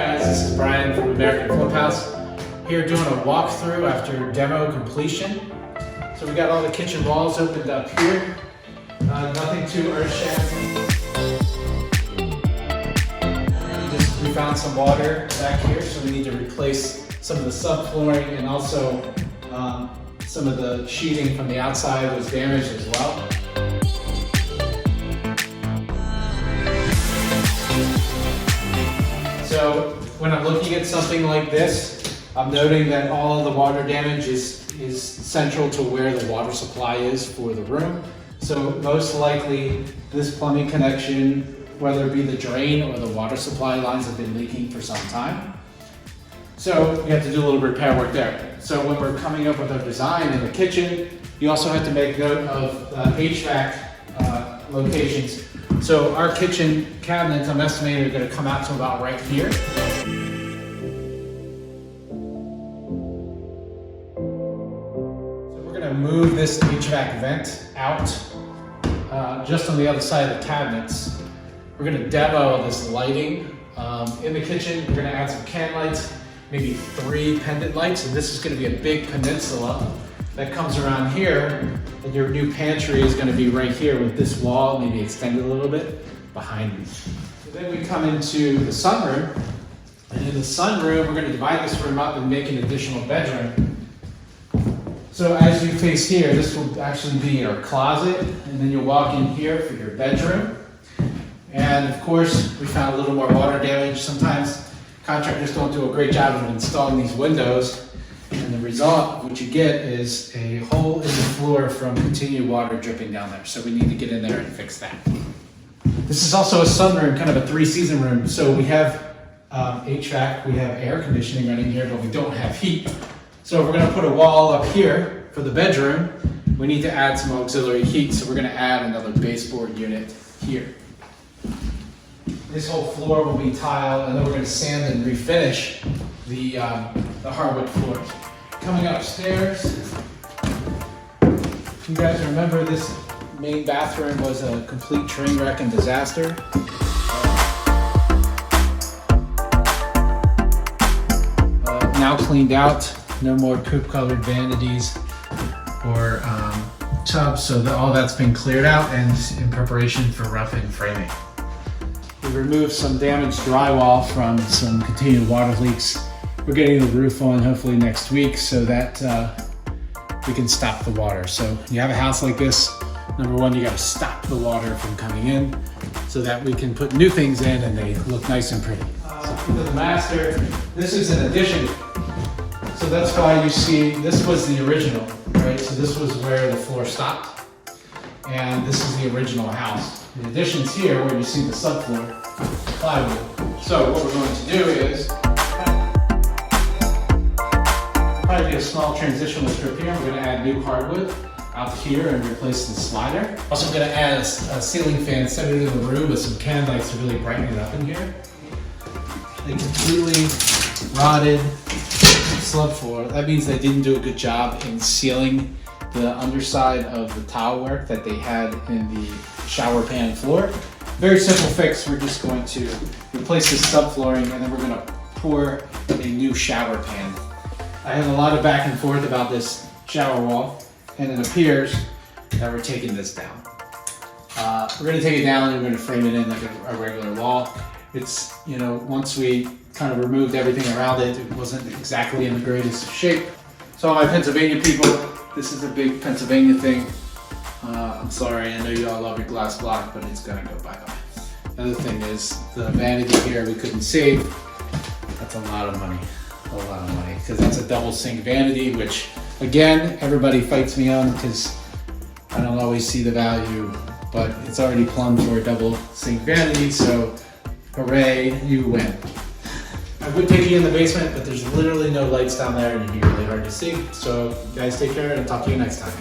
guys, this is Brian from American Fliphouse. Here doing a walkthrough after demo completion. So we got all the kitchen walls opened up here. Nothing too earth-shattering. We found some water back here, so we need to replace some of the subflooring, and also some of the sheeting from the outside was damaged as well. So when I'm looking at something like this, I'm noting that all of the water damage is central to where the water supply is for the room. So most likely this plumbing connection, whether it be the drain or the water supply lines, have been leaking for some time. So we have to do a little repair work there. So when we're coming up with our design in the kitchen, you also have to make note of HVAC locations. So our kitchen cabinets, I'm estimating, are going to come out to about right here. So we're going to move this HVAC vent out just on the other side of the cabinets. We're going to demo this lighting in the kitchen. We're going to add some can lights, maybe 3 pendant lights, and this is going to be a big peninsula that comes around here, and your new pantry is going to be right here with this wall, maybe extended a little bit behind me. So then we come into the sunroom, and in the sunroom, we're going to divide this room up and make an additional bedroom. So as you face here, this will actually be your closet, and then you'll walk in here for your bedroom. And of course, we found a little more water damage. Sometimes contractors don't do a great job of installing these windows, and the result, what you get is a hole in the floor from continued water dripping down there. So we need to get in there and fix that. This is also a sunroom, kind of a 3-season room. So we have HVAC, we have air conditioning running here, but we don't have heat. So if we're gonna put a wall up here for the bedroom, we need to add some auxiliary heat. So we're gonna add another baseboard unit here. This whole floor will be tile, and then we're going to sand and refinish the hardwood floors. Coming upstairs, you guys remember this main bathroom was a complete train wreck and disaster. Now cleaned out, no more poop-colored vanities or tubs, so all that's been cleared out and in preparation for rough-in framing. We removed some damaged drywall from some continued water leaks. We're getting the roof on hopefully next week so that we can stop the water. So you have a house like this, number one, you got to stop the water from coming in so that we can put new things in and they look nice and pretty. So into the master, this is an addition. So that's why you see, this was the original, right? So this was where the floor stopped, and this is the original house. The additions here, where you see the subfloor, plywood. So what we're going to do is probably a small transitional strip here. We're going to add new hardwood out here and replace the slider. Also going to add a ceiling fan centered in the room with some can lights to really brighten it up in here. They completely rotted subfloor. That means they didn't do a good job in sealing the underside of the tile work that they had in the shower pan floor. Very simple fix. We're just going to replace this subflooring, and then we're going to pour a new shower pan. I had a lot of back and forth about this shower wall, and it appears that we're taking this down. We're going to take it down and we're going to frame it in like a regular wall. It's, you know, once we kind of removed everything around it, it wasn't exactly in the greatest shape. So all my Pennsylvania people, this is a big Pennsylvania thing. I'm sorry, I know you all love your glass block, but it's gonna go bye-bye. The other thing is, the vanity here we couldn't save. That's a lot of money, because that's a double sink vanity, which again, everybody fights me on because I don't always see the value, but it's already plumbed for a double sink vanity, so hooray, you win. I would take you in the basement, but there's literally no lights down there and it'd be really hard to see. So you guys take care and I'll talk to you next time.